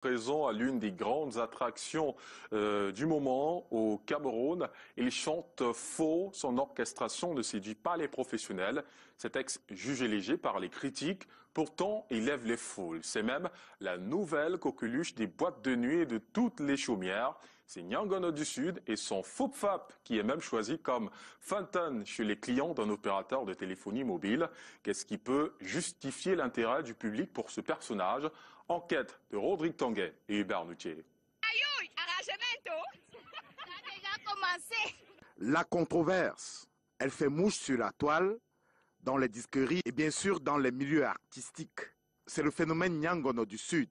Présent à l'une des grandes attractions du moment au Cameroun. Il chante faux, son orchestration ne séduit pas les professionnels. Cet texte jugé léger par les critiques, pourtant il lève les foules. C'est même la nouvelle coqueluche des boîtes de nuit et de toutes les chaumières. C'est Nyangono du Sud et son Foupfap qui est même choisi comme Fanton chez les clients d'un opérateur de téléphonie mobile. Qu'est-ce qui peut justifier l'intérêt du public pour ce personnage? Enquête de Rodrigue Tanguay et Hubert Noutier. La controverse, elle fait mouche sur la toile, dans les disqueries et bien sûr dans les milieux artistiques. C'est le phénomène Nyangono du Sud.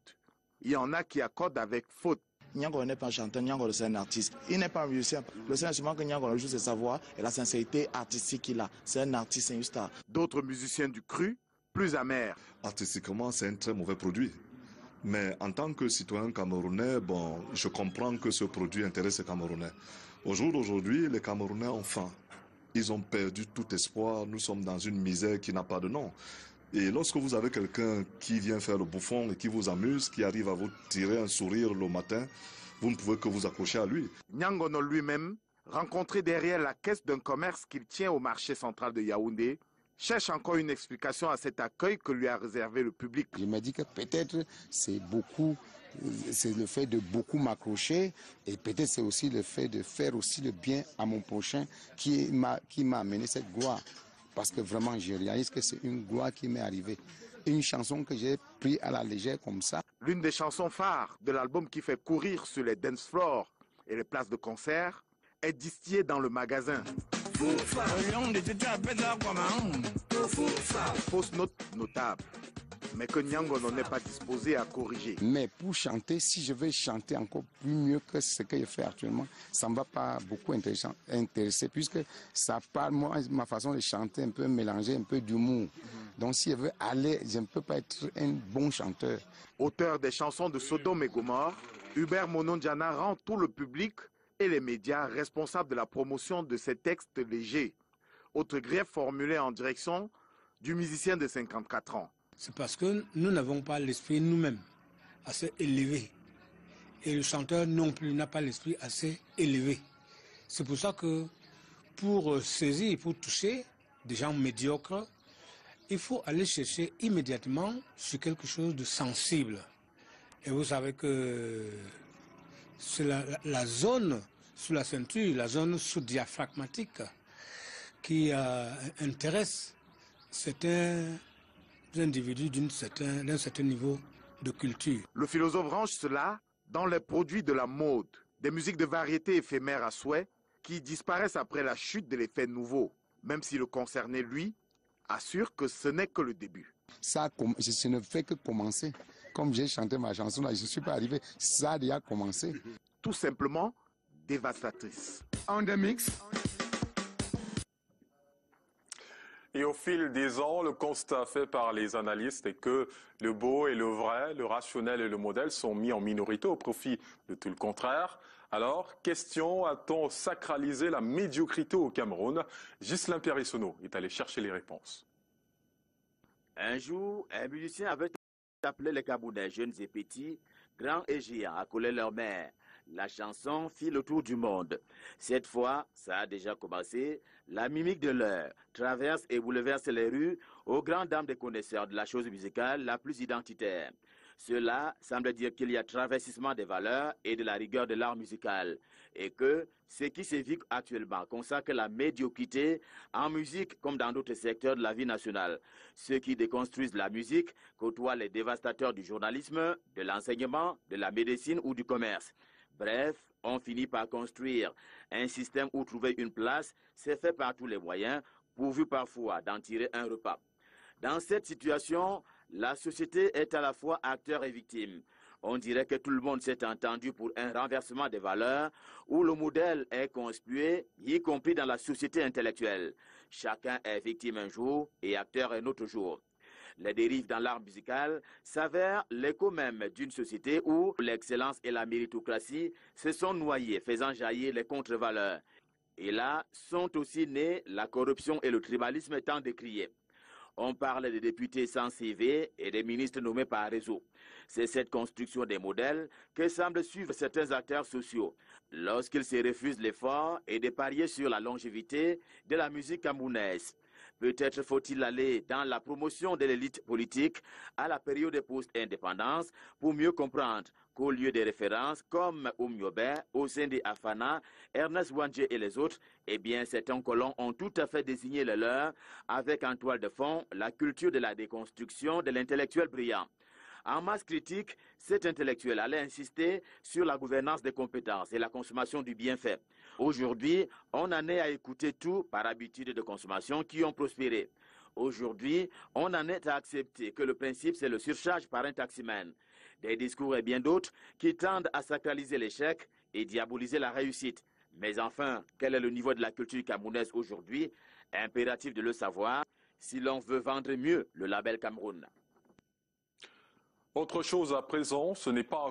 Il y en a qui accordent avec faute. Nyangono n'est pas un chanteur, Nyangono c'est un artiste. Il n'est pas un musicien. Le seul instrument que Nyangono joue, c'est sa voix et la sincérité artistique qu'il a. C'est un artiste, c'est une star. D'autres musiciens du cru, plus amers. Artistiquement, c'est un très mauvais produit. Mais en tant que citoyen camerounais, bon, je comprends que ce produit intéresse les Camerounais. Au jour d'aujourd'hui, les Camerounais ont faim. Ils ont perdu tout espoir. Nous sommes dans une misère qui n'a pas de nom. Et lorsque vous avez quelqu'un qui vient faire le bouffon et qui vous amuse, qui arrive à vous tirer un sourire le matin, vous ne pouvez que vous accrocher à lui. Nyangono lui-même, rencontré derrière la caisse d'un commerce qu'il tient au marché central de Yaoundé, cherche encore une explication à cet accueil que lui a réservé le public. Je me dis que peut-être c'est le fait de beaucoup m'accrocher et peut-être c'est aussi le fait de faire aussi le bien à mon prochain qui m'a amené cette gloire. Parce que vraiment, je réalise que c'est une gloire qui m'est arrivée. Une chanson que j'ai prise à la légère comme ça. L'une des chansons phares de l'album qui fait courir sur les dance floors et les places de concert est distillée dans le magasin. Fausse note notable, mais que Nyangono n'est pas disposé à corriger. Mais pour chanter, si je veux chanter encore plus mieux que ce que je fais actuellement, ça ne va pas beaucoup intéresser, puisque ça parle, moi, ma façon de chanter un peu mélangée, un peu d'humour. Donc si je veux aller, je ne peux pas être un bon chanteur. Auteur des chansons de Sodome et Gomorrhe, Hubert Monondiana rend tout le public et les médias responsables de la promotion de ces textes légers. Autre grief formulé en direction du musicien de 54 ans. C'est parce que nous n'avons pas l'esprit nous-mêmes assez élevé. Et le chanteur non plus n'a pas l'esprit assez élevé. C'est pour ça que pour saisir, pour toucher des gens médiocres, il faut aller chercher immédiatement sur quelque chose de sensible. Et vous savez que c'est la zone sous la ceinture, la zone sous-diaphragmatique qui intéresse certains individus d'un certain niveau de culture. Le philosophe range cela dans les produits de la mode, des musiques de variété éphémères à souhait qui disparaissent après la chute de l'effet nouveau, même si le concerné, lui, assure que ce n'est que le début. Ça ne fait que commencer. Comme j'ai chanté ma chanson là, je ne suis pas arrivé, ça a déjà commencé. Tout simplement dévastatrice. On the mix. Et au fil des ans, le constat fait par les analystes est que le beau et le vrai, le rationnel et le modèle sont mis en minorité au profit de tout le contraire. Alors, question, a-t-on sacralisé la médiocrité au Cameroun? Ghislain Périssono est allé chercher les réponses. Un jour, un musicien avait appelé les Camerounais jeunes et petits, grands et géants, à coller leur mère. La chanson fit le tour du monde. Cette fois, ça a déjà commencé. La mimique de l'heure traverse et bouleverse les rues aux grandes dames des connaisseurs de la chose musicale la plus identitaire. Cela semble dire qu'il y a travestissement des valeurs et de la rigueur de l'art musical et que ce qui se vit actuellement consacre la médiocrité en musique comme dans d'autres secteurs de la vie nationale. Ceux qui déconstruisent la musique côtoient les dévastateurs du journalisme, de l'enseignement, de la médecine ou du commerce. Bref, on finit par construire un système où trouver une place, c'est fait par tous les moyens, pourvu parfois d'en tirer un repas. Dans cette situation, la société est à la fois acteur et victime. On dirait que tout le monde s'est entendu pour un renversement des valeurs où le modèle est conspué, y compris dans la société intellectuelle. Chacun est victime un jour et acteur un autre jour. Les dérives dans l'art musical s'avèrent l'écho même d'une société où l'excellence et la méritocratie se sont noyées, faisant jaillir les contre-valeurs. Et là sont aussi nés la corruption et le tribalisme tant décriés. On parle des députés sans CV et des ministres nommés par réseau. C'est cette construction des modèles que semblent suivre certains acteurs sociaux lorsqu'ils se refusent l'effort et de parier sur la longévité de la musique camerounaise. Peut-être faut-il aller dans la promotion de l'élite politique à la période de post-indépendance pour mieux comprendre qu'au lieu des références comme Oumyobe, Osende Afana, Ernest Wandje et les autres, eh bien certains colons ont tout à fait désigné le leur avec en toile de fond la culture de la déconstruction de l'intellectuel brillant. En masse critique, cet intellectuel allait insister sur la gouvernance des compétences et la consommation du bienfait. Aujourd'hui, on en est à écouter tout par habitude de consommation qui ont prospéré. Aujourd'hui, on en est à accepter que le principe, c'est le surcharge par un taximène. Des discours et bien d'autres qui tendent à sacraliser l'échec et diaboliser la réussite. Mais enfin, quel est le niveau de la culture camerounaise aujourd'hui? Impératif de le savoir si l'on veut vendre mieux le label Cameroun. Autre chose à présent, ce n'est pas